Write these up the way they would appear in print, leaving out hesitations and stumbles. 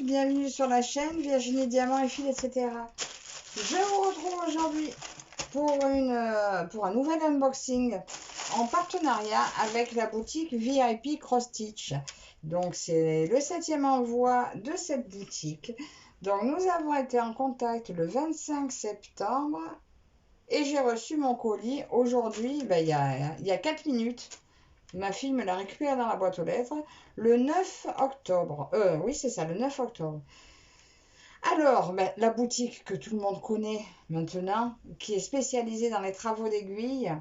bienvenue sur la chaîne Virginie Diamant et Fil, etc. Je vous retrouve aujourd'hui pour un nouvel unboxing en partenariat avec la boutique VIP Cross Stitch. Donc c'est le 7e envoi de cette boutique. Donc nous avons été en contact le 25 septembre et j'ai reçu mon colis aujourd'hui, il y a 4 minutes. Ma fille me l'a récupéré dans la boîte aux lettres le 9 octobre. Oui, c'est ça, le 9 octobre. Alors, la boutique que tout le monde connaît maintenant, qui est spécialisée dans les travaux d'aiguille,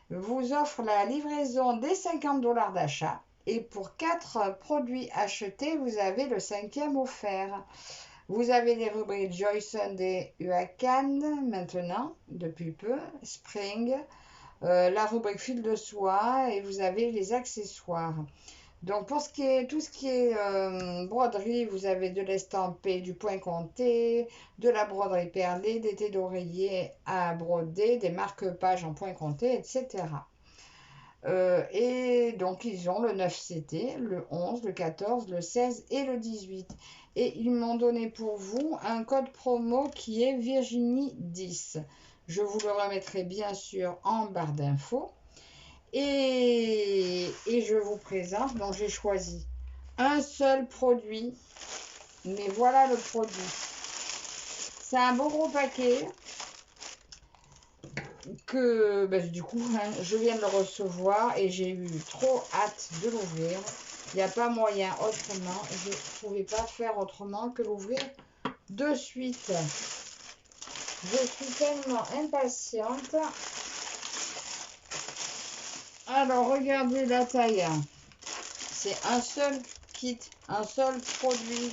vous offre la livraison des 50 $ d'achat. Et pour 4 produits achetés, vous avez le 5e offert. Vous avez les rubriques Joy Sunday Huacan maintenant, depuis peu, Spring, la rubrique fil de soie et vous avez les accessoires. Donc pour tout ce qui est broderie, vous avez de l'estampé, du point compté, de la broderie perlée, des thés d'oreiller à broder, des marque-pages en point compté, etc. Et donc ils ont le 9CT, le 11, le 14, le 16 et le 18. Et ils m'ont donné pour vous un code promo qui est Virginie10. Je vous le remettrai bien sûr en barre d'infos. Et je vous présente, donc j'ai choisi un seul produit, mais voilà le produit. C'est un beau gros paquet que du coup je viens de le recevoir et j'ai eu trop hâte de l'ouvrir. Il n'y a pas moyen autrement, je ne pouvais pas faire autrement que l'ouvrir de suite. Je suis tellement impatiente. Alors, regardez la taille. C'est un seul kit, un seul produit.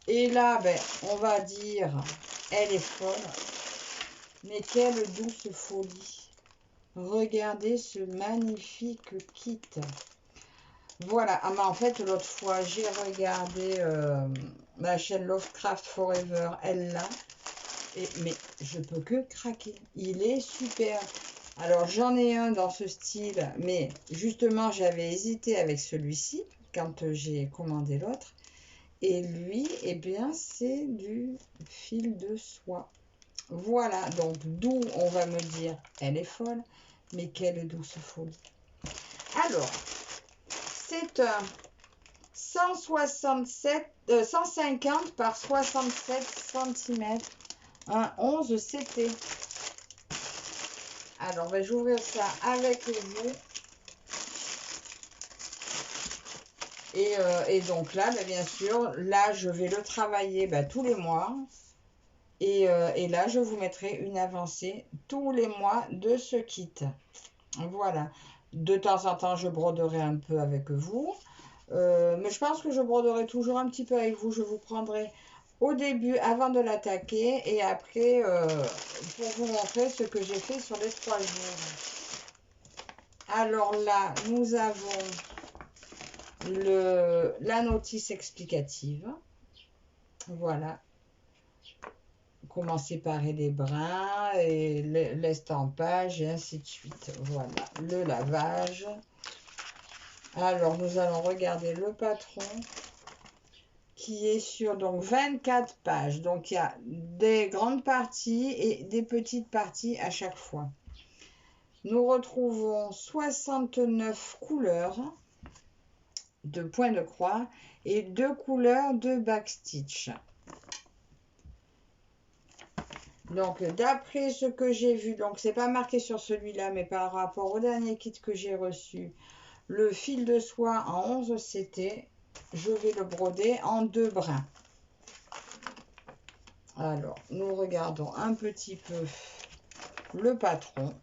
Et là, on va dire, elle est folle. Mais quelle douce folie. Regardez ce magnifique kit. Voilà. Ah, mais en fait, l'autre fois, j'ai regardé la chaîne Lovecraft Forever. Elle l'a. Mais je peux que craquer. Il est super. Alors, j'en ai un dans ce style, mais justement, j'avais hésité avec celui-ci quand j'ai commandé l'autre. Et lui, eh bien, c'est du fil de soie. Voilà, donc d'où on va me dire, elle est folle, mais quelle douce folie. Alors, c'est un 150 par 67 cm, un 11 CT. Alors, je vais ouvrir ça avec vous. Et donc là, bien sûr, là, je vais le travailler tous les mois. Et là, je vous mettrai une avancée tous les mois de ce kit. Voilà. De temps en temps, je broderai un peu avec vous. Mais je pense que je broderai toujours un petit peu avec vous. Je vous prendrai au début, avant de l'attaquer. Et après, pour vous montrer ce que j'ai fait sur les 3 jours. Alors là, nous avons la notice explicative. Voilà. Comment séparer les brins et l'estampage et ainsi de suite. Voilà. Le lavage. Alors, nous allons regarder le patron qui est sur donc 24 pages. Donc, il y a des grandes parties et des petites parties à chaque fois. Nous retrouvons 69 couleurs de points de croix et 2 couleurs de backstitch. Donc, d'après ce que j'ai vu, donc c'est pas marqué sur celui-là, mais par rapport au dernier kit que j'ai reçu, le fil de soie en 11 CT, je vais le broder en 2 brins. Alors, nous regardons un petit peu le patron.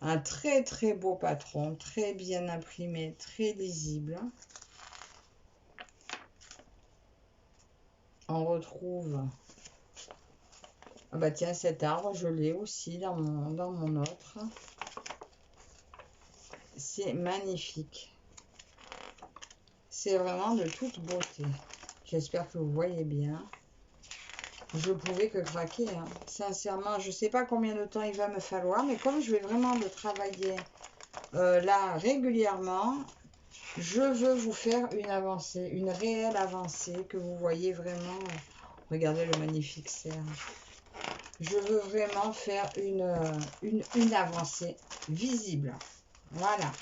Un très très beau patron, très bien imprimé, très lisible. On retrouve, ah tiens, cet arbre, je l'ai aussi dans mon autre. C'est magnifique. C'est vraiment de toute beauté. J'espère que vous voyez bien. Je pouvais que craquer. Hein. Sincèrement, je ne sais pas combien de temps il va me falloir, mais comme je vais vraiment le travailler là régulièrement, Je veux vous faire une avancée, une réelle avancée, que vous voyez vraiment. Regardez le magnifique cerf. Je veux vraiment faire une avancée visible. Voilà.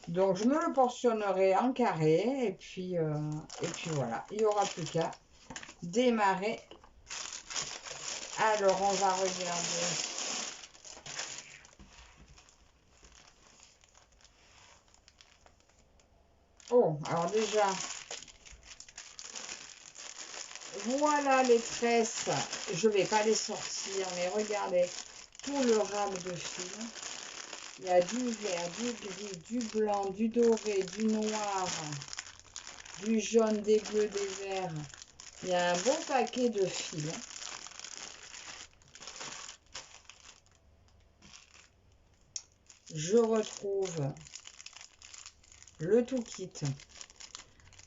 Donc, je me le portionnerai en carré. Et puis voilà. Il n'y aura plus qu'à démarrer. Alors, on va regarder. Oh, alors déjà, voilà les tresses. Je ne vais pas les sortir, mais regardez tout le rame de fil. Il y a du vert, du gris, du blanc, du doré, du noir, du jaune, des bleus, des verts. Il y a un bon paquet de fils. Je retrouve le tout kit.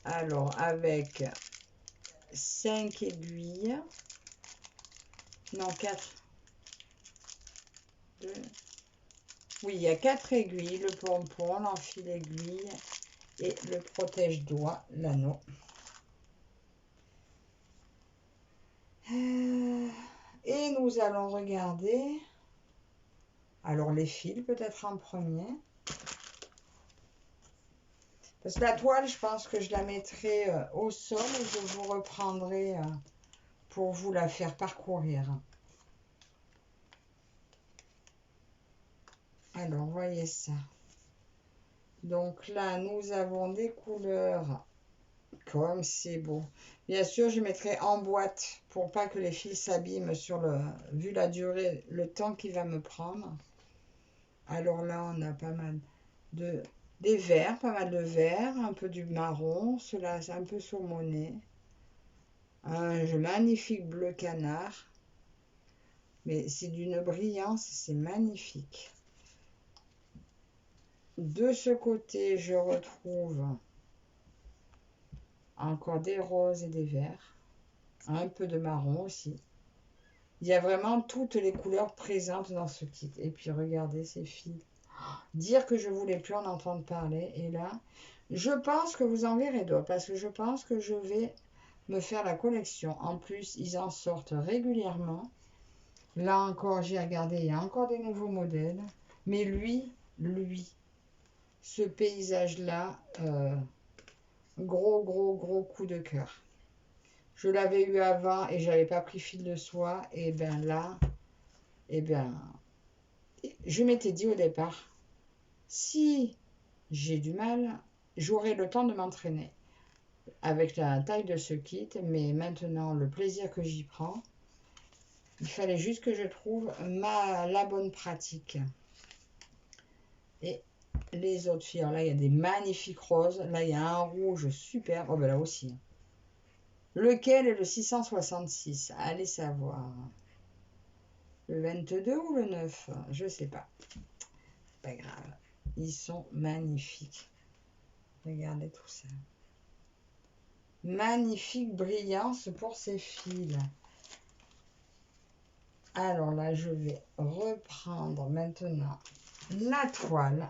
Alors, avec 5 aiguilles. Non, 4. 2. Oui, il y a 4 aiguilles. Le pompon, l'enfil aiguille et le protège-doigt, l'anneau. Et nous allons regarder. Alors, les fils, peut-être en premier. Parce que la toile, je pense que je la mettrai au sol et je vous reprendrai pour vous la faire parcourir. Alors, voyez ça. Donc là, nous avons des couleurs comme c'est beau. Bien sûr, je mettrai en boîte pour pas que les fils s'abîment sur vu la durée, le temps qu'il va me prendre. Alors là, on a pas mal des verts, pas mal de verts, un peu du marron, cela c'est un peu saumoné. Un magnifique bleu canard. Mais c'est d'une brillance, c'est magnifique. De ce côté, je retrouve encore des roses et des verts. Un peu de marron aussi. Il y a vraiment toutes les couleurs présentes dans ce kit. Et puis regardez ces fils. Dire que je ne voulais plus en entendre parler. Et là, je pense que vous en verrez d'autres. Parce que je pense que je vais me faire la collection. En plus, ils en sortent régulièrement. Là encore, j'ai regardé. Il y a encore des nouveaux modèles. Mais lui, ce paysage-là, gros coup de cœur. Je l'avais eu avant et j'avais pas pris fil de soie. Et bien là, je m'étais dit au départ, si j'ai du mal, j'aurai le temps de m'entraîner avec la taille de ce kit. Mais maintenant, le plaisir que j'y prends, il fallait juste que je trouve la bonne pratique. Et les autres filles, alors là, il y a des magnifiques roses. Là, il y a un rouge super. Oh, ben là aussi. Lequel est le 666? Allez savoir. Le 22 ou le 9? Je sais pas. C'est pas grave. Ils sont magnifiques. Regardez tout ça. Magnifique brillance pour ces fils. Alors là, je vais reprendre maintenant la toile.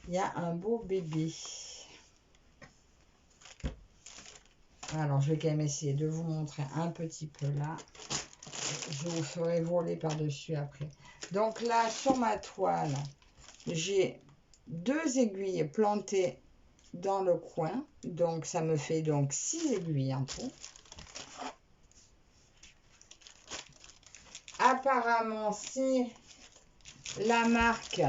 Il y a un beau bébé. Alors, je vais quand même essayer de vous montrer un petit peu là. Je vous ferai voler par-dessus après. Donc là, sur ma toile, j'ai 2 aiguilles plantées dans le coin. Donc, ça me fait donc 6 aiguilles en tout. Apparemment, c'est la marque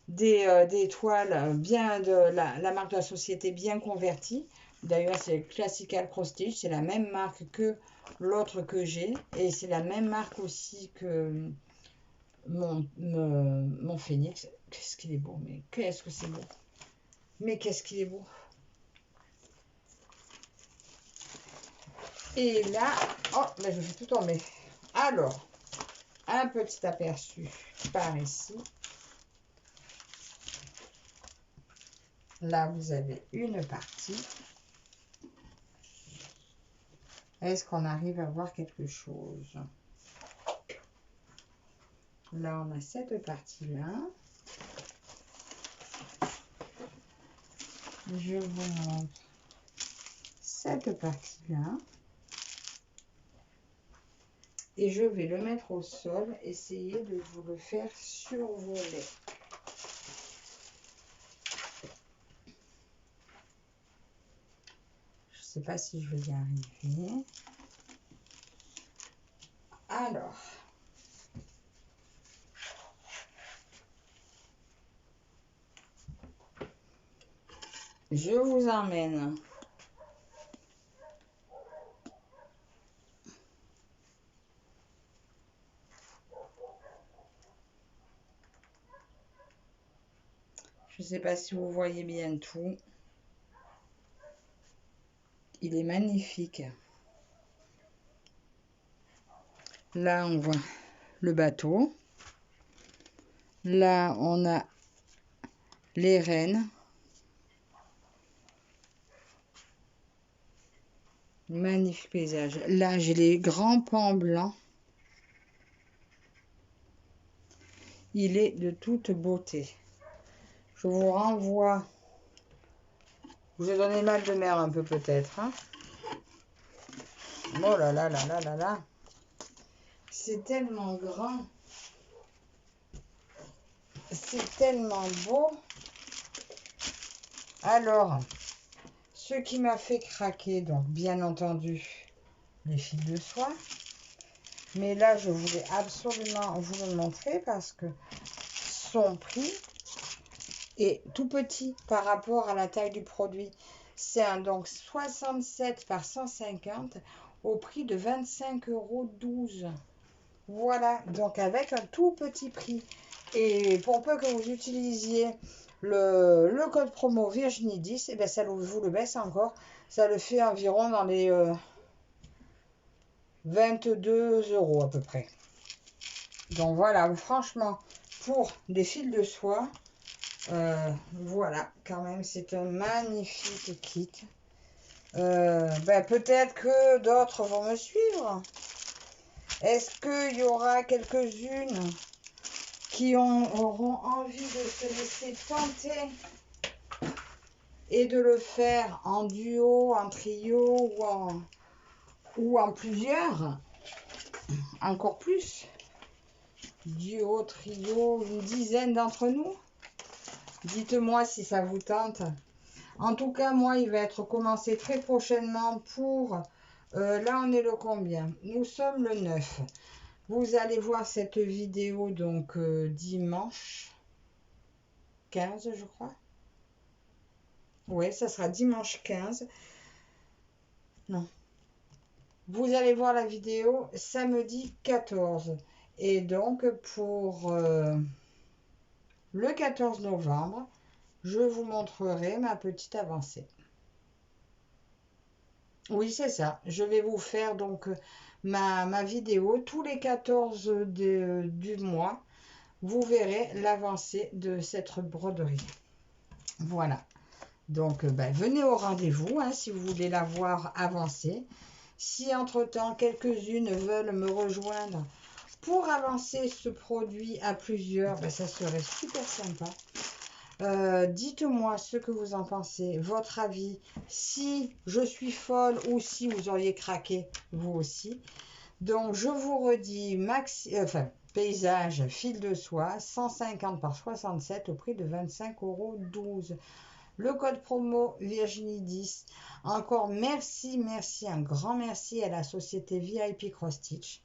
des toiles bien de la marque de la société bien convertie. D'ailleurs, c'est Classical Cross Stitch. C'est la même marque que l'autre que j'ai. Et c'est la même marque aussi que mon Phoenix. Qu'est-ce qu'il est beau, mais qu'est-ce que c'est beau. Mais qu'est-ce qu'il est beau. Et là, oh, là je fais tout tomber. Alors, un petit aperçu par ici. Là, vous avez une partie. Est-ce qu'on arrive à voir quelque chose? Là, on a cette partie-là. Je vous montre cette partie-là. Et je vais le mettre au sol, essayer de vous le faire survoler. Je ne sais pas si je vais y arriver. Alors, je vous emmène je ne sais pas si vous voyez bien tout. Il est magnifique. Là, on voit le bateau. Là, on a les rennes. Magnifique paysage. Là, j'ai les grands pans blancs. Il est de toute beauté. Je vous renvoie. Vous ai donné mal de mer un peu peut-être. Hein, oh là là là là là là. C'est tellement grand. C'est tellement beau. Alors, ce qui m'a fait craquer, donc bien entendu, les fils de soie. Mais là, je voulais absolument vous le montrer parce que son prix est tout petit par rapport à la taille du produit. C'est un donc 67 par 150 au prix de 25,12 €. Voilà, donc avec un tout petit prix. Et pour peu que vous utilisiez le code promo Virginie 10, et bien ça vous le baisse encore. Ça le fait environ dans les 22 € à peu près. Donc voilà, franchement, pour des fils de soie, voilà, quand même, c'est un magnifique kit. Peut-être que d'autres vont me suivre. Est-ce qu'il y aura quelques-unes qui auront envie de se laisser tenter et de le faire en duo, en trio ou en plusieurs, encore plus, duo, trio, une dizaine d'entre nous. Dites-moi si ça vous tente. En tout cas, moi, il va être commencé très prochainement pour... là, on est le combien? Nous sommes le 9. Vous allez voir cette vidéo, donc, dimanche 15, je crois. Oui, ça sera dimanche 15. Non. Vous allez voir la vidéo samedi 14. Et donc, pour le 14 novembre, je vous montrerai ma petite avancée. Oui, c'est ça. Je vais vous faire donc ma vidéo tous les 14 du mois. Vous verrez l'avancée de cette broderie. Voilà. Donc, venez au rendez-vous hein, si vous voulez la voir avancer. Si entre-temps, quelques-unes veulent me rejoindre pour avancer ce produit à plusieurs, ça serait super sympa. Dites-moi ce que vous en pensez, votre avis, si je suis folle ou si vous auriez craqué, vous aussi. Donc, je vous redis, paysage, fil de soie, 150 par 67 au prix de 25,12 €. Le code promo Virginie 10. Encore merci, un grand merci à la société VIP Cross Stitch.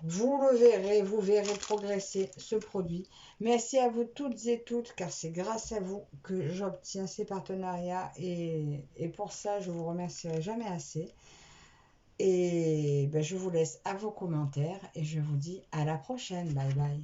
Vous le verrez, vous verrez progresser ce produit. Merci à vous toutes et toutes, car c'est grâce à vous que j'obtiens ces partenariats. Et pour ça, je vous remercierai jamais assez. Et je vous laisse à vos commentaires et je vous dis à la prochaine. Bye bye.